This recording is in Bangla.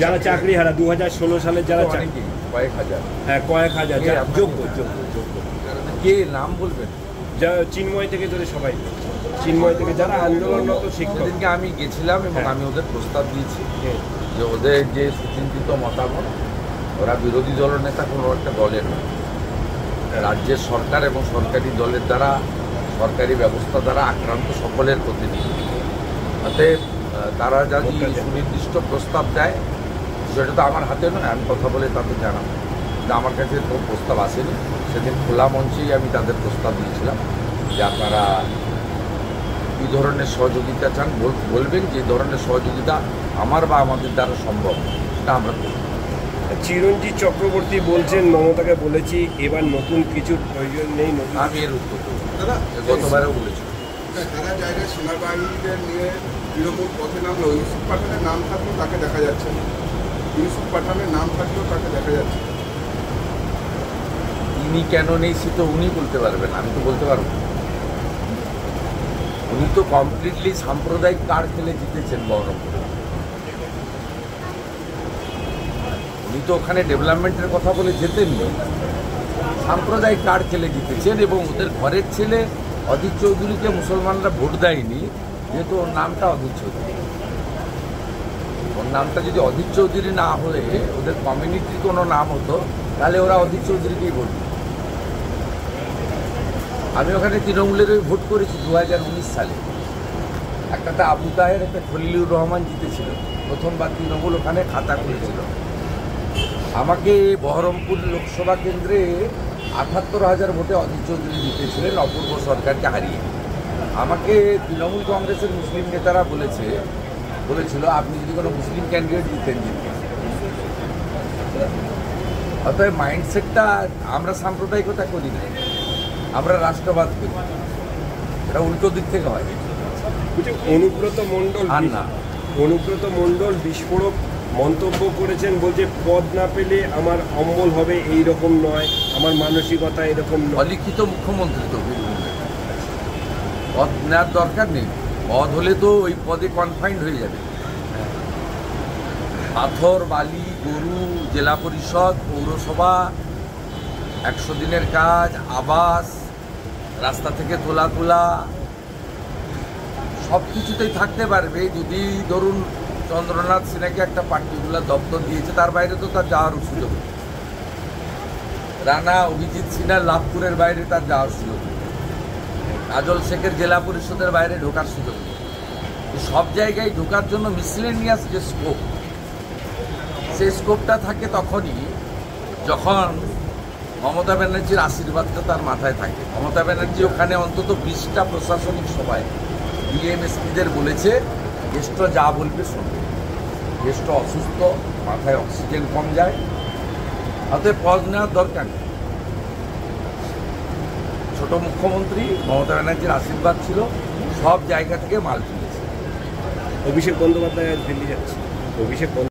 যারা চাকরি হারা 2016 সালে যারা কয়েক হাজার, হ্যাঁ কয়েক হাজার যোগ্য কে নাম বলবেন? চিন্ময় থেকে ধরে সবাই, চিন্ময় থেকে যারা আন্দোলনরত শিক্ষক। সেদিনকে আমি গেছিলাম এবং আমি ওদের প্রস্তাব দিয়েছি যে ওদের যে সুচিন্তিত মতামত, ওরা বিরোধী দলনেতা কোনো একটা দলের নয়, রাজ্যের সরকার এবং সরকারি দলের দ্বারা, সরকারি ব্যবস্থা দ্বারা আক্রান্ত সকলের প্রতিনিধি। অতএব তারা যদি সুনির্দিষ্ট প্রস্তাব দেয়, সেটা তো আমার হাতে নয়, আমি কথা বলে তাদের জানাবো। কিন্তু আমার কাছে কোনো প্রস্তাব আসেনি। সেদিন খোলা মঞ্চেই আমি তাদের প্রস্তাব দিয়েছিলাম যে আপনারা কী ধরনের সহযোগিতা চান বলবেন, যে ধরনের সহযোগিতা আমার বা আমাদের দ্বারা সম্ভব সেটা আমরা করব। চিরঞ্জিত চক্রবর্তী বলছেন, মমতাকে বলেছি এবার নতুন কিছুর প্রয়োজন নেই। আমি এর উত্তর দেবো, গতবারেও বলেছি। নানা জায়গায় সেনাবাহিনীদের নিয়ে তৃণমূল পথে নামলো, ইউসুফ পাঠানের নাম থাকলেও তাকে দেখা যাচ্ছে না, ইউসুফ পাঠানের নাম থাকলেও তাকে দেখা যাচ্ছে না। তিনি কেন নেই সে তো উনি বলতে পারবেন, আমি তো বলতে পারবো। উনি তো কমপ্লিটলি সাম্প্রদায়িক কার্ড খেলে জিতেছেন বহরমপুরে। উনি তো ওখানে ডেভেলপমেন্টের কথা বলে জেতেননি, সাম্প্রদায়িক কার্ড খেলে জিতেছেন। এবং ওদের ঘরের ছেলে অধীর চৌধুরীকে মুসলমানরা ভোট দেয়নি, যেহেতু ওর নামটা অধীর চৌধুরী। ওর নামটা যদি অধীর চৌধুরী না হলে ওদের কমিউনিটির কোনো নাম হতো, তাহলে ওরা অধীর চৌধুরীকেই ভোট দিত। আমি ওখানে তৃণমূলের ভোট করেছি 2019 সালে। একটাতে আবু তাহের, একটা খলিলুর রহমান জিতেছিল। প্রথমবার তৃণমূল ওখানে খাতা খুলেছিল। আমাকে বহরমপুর লোকসভা কেন্দ্রে 78,000 ভোটে অধীর চৌধুরী জিতেছিলেন অপূর্ব সরকারকে হারিয়ে। আমাকে তৃণমূল কংগ্রেসের মুসলিম নেতারা বলেছিল আপনি যদি কোনো মুসলিম ক্যান্ডিডেট জিতেন। অতএব মাইন্ডসেটটা, আমরা সাম্প্রদায়িকতা করি না, আমরা রাষ্ট্রবাদ করি। এটা উল্টো দিক থেকে হয়। অনুব্রত মণ্ডল বিস্ফোরক মন্তব্য করেছেন, বলছে পদ না পেলে আমার অম্বল হবে, এই রকম নয়, আমার মানসিকতা এরকম নয়। অলিখিত মুখ্যমন্ত্রী তো পদ নেওয়ার দরকার নেই। পদ হলে তো ওই পদে কনফাইন্ড হয়ে যাবে। পাথর, বালি, গরু, জেলা পরিষদ, পৌরসভা, 100 দিনের কাজ, আবাস, রাস্তা থেকে তোলা সব কিছুতেই থাকতে পারবে যদি ধরুন চন্দ্রনাথ সিনহাকে একটা পার্টিকুলার দপ্তর দিয়েছে, তার বাইরে তো তার যাওয়ার সুযোগ নেই। রানা অভিজিৎ সিনহার লাভপুরের বাইরে তার যাওয়ার সুযোগ নেই। কাজল শেখের জেলা পরিষদের বাইরে ঢোকার সুযোগ নেই। সব জায়গায় ঢোকার জন্য মিসলেনিয়াস যে স্কোপ, সেই স্কোপটা থাকে তখনই যখন মমতা ব্যানার্জির আশীর্বাদটা তার মাথায় থাকে। মমতা ব্যানার্জি ওখানে অন্তত 20টা প্রশাসনিক সভায় ডিএমএসপিদের বলেছে জ্যেষ্ঠ যা বলবে শুনবে। জ্যেষ্ঠ অসুস্থ, মাথায় অক্সিজেন কম যায়, অতএব পদ নেওয়ার দরকার নেই। ছোট মুখ্যমন্ত্রী, মমতা ব্যানার্জির আশীর্বাদ ছিল, সব জায়গা থেকে মাল তুলেছে। অভিষেক বন্দ্যোপাধ্যায় আজ দিল্লি যাচ্ছে।